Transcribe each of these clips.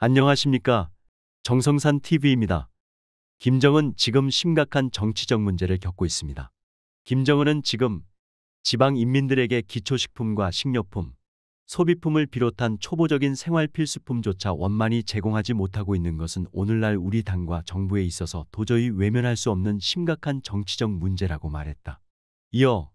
안녕하십니까. 정성산 TV입니다. 김정은 지금 심각한 정치적 문제를 겪고 있습니다. 김정은은 지금 지방 인민들에게 기초식품과 식료품, 소비품을 비롯한 초보적인 생활 필수품조차 원만히 제공하지 못하고 있는 것은 오늘날 우리 당과 정부에 있어서 도저히 외면할 수 없는 심각한 정치적 문제라고 말했다. 이어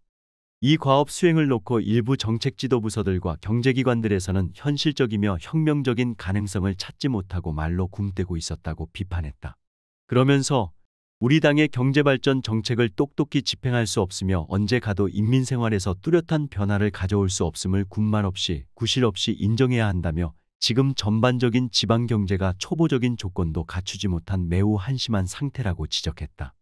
이 과업 수행을 놓고 일부 정책 지도 부서들과 경제기관들에서는 현실적이며 혁명적인 가능성을 찾지 못하고 말로 굼떼고 있었다고 비판했다. 그러면서 우리 당의 경제발전 정책을 똑똑히 집행할 수 없으며 언제 가도 인민생활에서 뚜렷한 변화를 가져올 수 없음을 군말 없이 구실 없이 인정해야 한다며 지금 전반적인 지방경제가 초보적인 조건도 갖추지 못한 매우 한심한 상태라고 지적했다.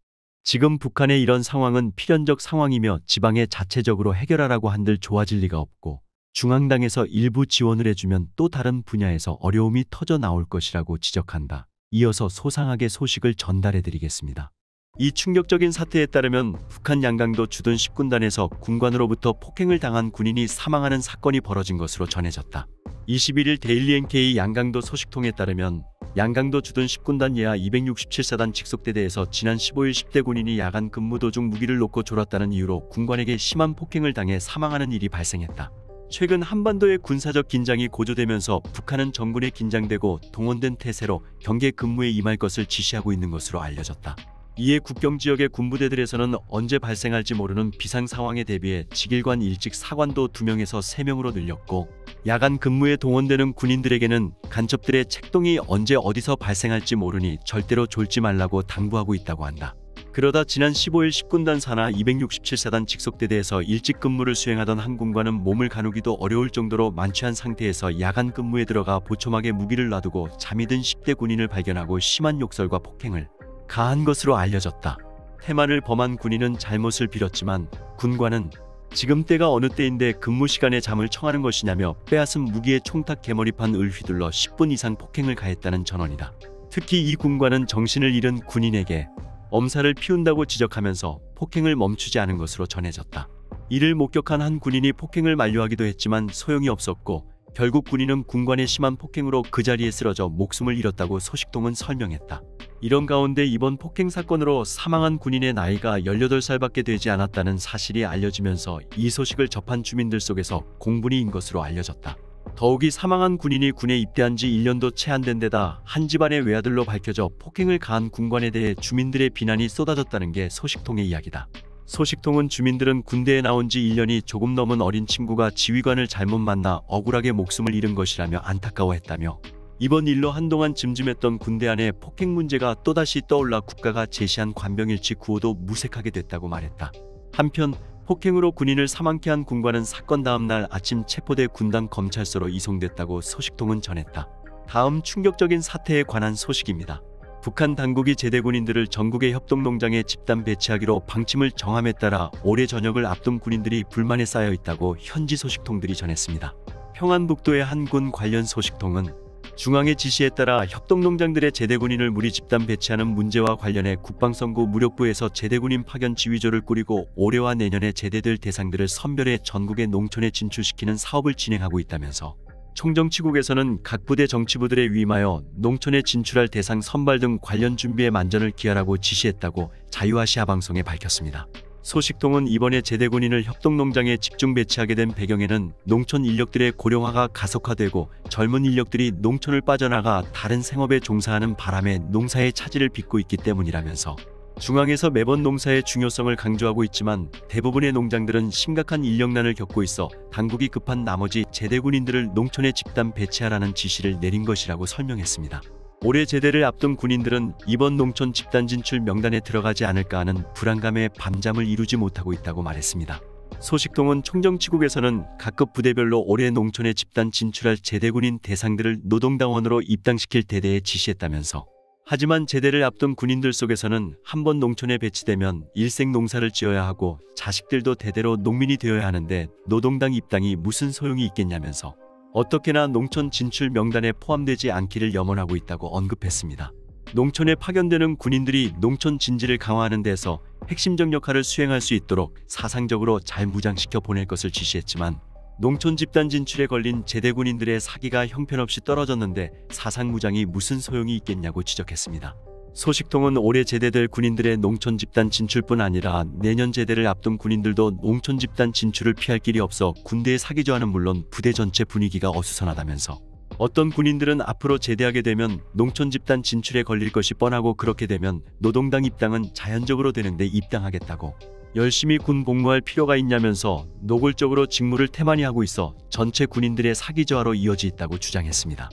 지금 북한의 이런 상황은 필연적 상황이며 지방에 자체적으로 해결하라고 한들 좋아질 리가 없고 중앙당에서 일부 지원을 해주면 또 다른 분야에서 어려움이 터져 나올 것이라고 지적한다. 이어서 소상하게 소식을 전달해드리겠습니다. 이 충격적인 사태에 따르면 북한 양강도 주둔 10군단에서 군관으로부터 폭행을 당한 군인이 사망하는 사건이 벌어진 것으로 전해졌다. 21일 데일리 NK 양강도 소식통에 따르면 양강도 주둔 10군단 예하 267사단 직속대대에서 지난 15일 10대 군인이 야간 근무 도중 무기를 놓고 졸았다는 이유로 군관에게 심한 폭행을 당해 사망하는 일이 발생했다. 최근 한반도의 군사적 긴장이 고조되면서 북한은 정군에 긴장되고 동원된 태세로 경계 근무에 임할 것을 지시하고 있는 것으로 알려졌다. 이에 국경지역의 군부대들에서는 언제 발생할지 모르는 비상 상황에 대비해 직일관 일직 사관도 2명에서 3명으로 늘렸고 야간 근무에 동원되는 군인들에게는 간첩들의 책동이 언제 어디서 발생할지 모르니 절대로 졸지 말라고 당부하고 있다고 한다. 그러다 지난 15일 10군단 산하 267사단 직속대대에서 일찍 근무를 수행하던 한 군관은 몸을 가누기도 어려울 정도로 만취한 상태에서 야간 근무에 들어가 보초막에 무기를 놔두고 잠이 든 10대 군인을 발견하고 심한 욕설과 폭행을 가한 것으로 알려졌다. 태만을 범한 군인은 잘못을 빌었지만 군관은 지금 때가 어느 때인데 근무 시간에 잠을 청하는 것이냐며 빼앗은 무기에 총탁 개머리판을 휘둘러 10분 이상 폭행을 가했다는 전언이다. 특히 이 군관은 정신을 잃은 군인에게 엄살을 피운다고 지적하면서 폭행을 멈추지 않은 것으로 전해졌다. 이를 목격한 한 군인이 폭행을 만류하기도 했지만 소용이 없었고 결국 군인은 군관의 심한 폭행으로 그 자리에 쓰러져 목숨을 잃었다고 소식통은 설명했다. 이런 가운데 이번 폭행 사건으로 사망한 군인의 나이가 18살밖에 되지 않았다는 사실이 알려지면서 이 소식을 접한 주민들 속에서 공분이인 것으로 알려졌다. 더욱이 사망한 군인이 군에 입대한 지 1년도 채 안 된 데다 한 집안의 외아들로 밝혀져 폭행을 가한 군관에 대해 주민들의 비난이 쏟아졌다는 게 소식통의 이야기다. 소식통은 주민들은 군대에 나온 지 1년이 조금 넘은 어린 친구가 지휘관을 잘못 만나 억울하게 목숨을 잃은 것이라며 안타까워했다며 이번 일로 한동안 찜찜했던 군대 안에 폭행 문제가 또다시 떠올라 국가가 제시한 관병일치 구호도 무색하게 됐다고 말했다. 한편 폭행으로 군인을 사망케 한 군관은 사건 다음 날 아침 체포돼 군당 검찰서로 이송됐다고 소식통은 전했다. 다음 충격적인 사태에 관한 소식입니다. 북한 당국이 제대군인들을 전국의 협동농장에 집단 배치하기로 방침을 정함에 따라 올해 전역을 앞둔 군인들이 불만에 쌓여 있다고 현지 소식통들이 전했습니다. 평안북도의 한 군 관련 소식통은 중앙의 지시에 따라 협동농장들의 제대군인을 무리 집단 배치하는 문제와 관련해 국방성구 무력부에서 제대군인 파견 지휘조를 꾸리고 올해와 내년에 제대될 대상들을 선별해 전국의 농촌에 진출시키는 사업을 진행하고 있다면서 총정치국에서는 각 부대 정치부들에 위임하여 농촌에 진출할 대상 선발 등 관련 준비에 만전을 기하라고 지시했다고 자유아시아 방송에 밝혔습니다. 소식통은 이번에 제대군인을 협동농장에 집중 배치하게 된 배경에는 농촌 인력들의 고령화가 가속화되고 젊은 인력들이 농촌을 빠져나가 다른 생업에 종사하는 바람에 농사의 차질을 빚고 있기 때문이라면서 중앙에서 매번 농사의 중요성을 강조하고 있지만 대부분의 농장들은 심각한 인력난을 겪고 있어 당국이 급한 나머지 제대군인들을 농촌에 집단 배치하라는 지시를 내린 것이라고 설명했습니다. 올해 제대를 앞둔 군인들은 이번 농촌 집단 진출 명단에 들어가지 않을까 하는 불안감에 밤잠을 이루지 못하고 있다고 말했습니다. 소식통은 총정치국에서는 각급 부대별로 올해 농촌에 집단 진출할 제대군인 대상들을 노동당원으로 입당시킬 대대에 지시했다면서 하지만 제대를 앞둔 군인들 속에서는 한번 농촌에 배치되면 일생 농사를 지어야 하고 자식들도 대대로 농민이 되어야 하는데 노동당 입당이 무슨 소용이 있겠냐면서 어떻게나 농촌 진출 명단에 포함되지 않기를 염원하고 있다고 언급했습니다. 농촌에 파견되는 군인들이 농촌 진지를 강화하는 데서 핵심적 역할을 수행할 수 있도록 사상적으로 잘 무장시켜 보낼 것을 지시했지만 농촌 집단 진출에 걸린 제대 군인들의 사기가 형편없이 떨어졌는데 사상무장이 무슨 소용이 있겠냐고 지적했습니다. 소식통은 올해 제대될 군인들의 농촌 집단 진출뿐 아니라 내년 제대를 앞둔 군인들도 농촌 집단 진출을 피할 길이 없어 군대의 사기저하는 물론 부대 전체 분위기가 어수선하다면서 어떤 군인들은 앞으로 제대하게 되면 농촌 집단 진출에 걸릴 것이 뻔하고 그렇게 되면 노동당 입당은 자연적으로 되는데 입당하겠다고 열심히 군 복무할 필요가 있냐면서 노골적으로 직무를 태만히 하고 있어 전체 군인들의 사기저하로 이어지 있다고 주장했습니다.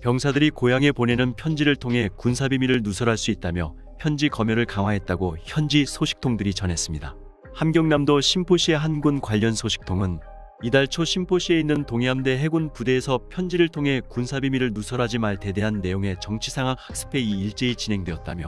병사들이 고향에 보내는 편지를 통해 군사비밀을 누설할 수 있다며 편지 검열을 강화했다고 현지 소식통들이 전했습니다. 함경남도 신포시의 한 군 관련 소식통은 이달 초 신포시에 있는 동해함대 해군 부대에서 편지를 통해 군사비밀을 누설하지 말 데 대한 내용의 정치상학 학습회의 일제히 진행되었다며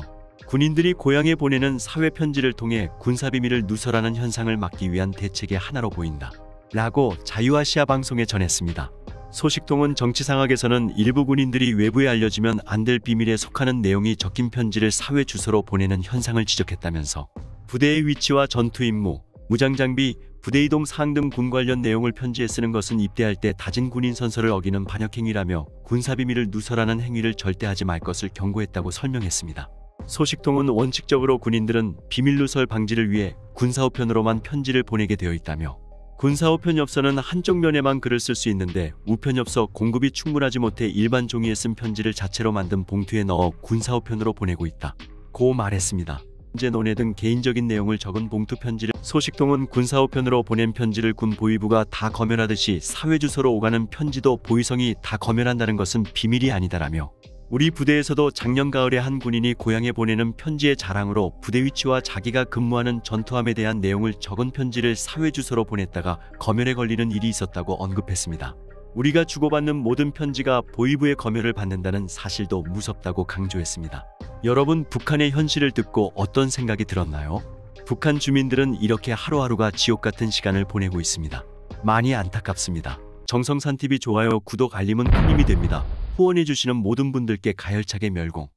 군인들이 고향에 보내는 사회편지를 통해 군사비밀을 누설하는 현상을 막기 위한 대책의 하나로 보인다 라고 자유아시아 방송에 전했습니다. 소식통은 정치상학에서는 일부 군인들이 외부에 알려지면 안 될 비밀에 속하는 내용이 적힌 편지를 사회 주소로 보내는 현상을 지적했다면서 부대의 위치와 전투 임무, 무장 장비, 부대 이동 사항 등 군 관련 내용을 편지에 쓰는 것은 입대할 때 다진 군인 선서를 어기는 반역행위라며 군사비밀을 누설하는 행위를 절대 하지 말 것을 경고했다고 설명했습니다. 소식통은 원칙적으로 군인들은 비밀 누설 방지를 위해 군사우편으로만 편지를 보내게 되어 있다며 군사우편 엽서는 한쪽 면에만 글을 쓸 수 있는데 우편 엽서 공급이 충분하지 못해 일반 종이에 쓴 편지를 자체로 만든 봉투에 넣어 군사우편으로 보내고 있다 고 말했습니다. 현재 논해 등 개인적인 내용을 적은 봉투 편지를 소식통은 군사우편으로 보낸 편지를 군 보위부가 다 검열하듯이 사회주소로 오가는 편지도 보위성이 다 검열한다는 것은 비밀이 아니다라며 우리 부대에서도 작년 가을에 한 군인이 고향에 보내는 편지의 자랑으로 부대 위치와 자기가 근무하는 전투함에 대한 내용을 적은 편지를 사회주소로 보냈다가 검열에 걸리는 일이 있었다고 언급했습니다. 우리가 주고받는 모든 편지가 보위부의 검열을 받는다는 사실도 무섭다고 강조했습니다. 여러분, 북한의 현실을 듣고 어떤 생각이 들었나요? 북한 주민들은 이렇게 하루하루가 지옥 같은 시간을 보내고 있습니다. 많이 안타깝습니다. 정성산TV 좋아요, 구독, 알림은 큰 힘이 됩니다. 후원해주시는 모든 분들께 가열차게 멸공.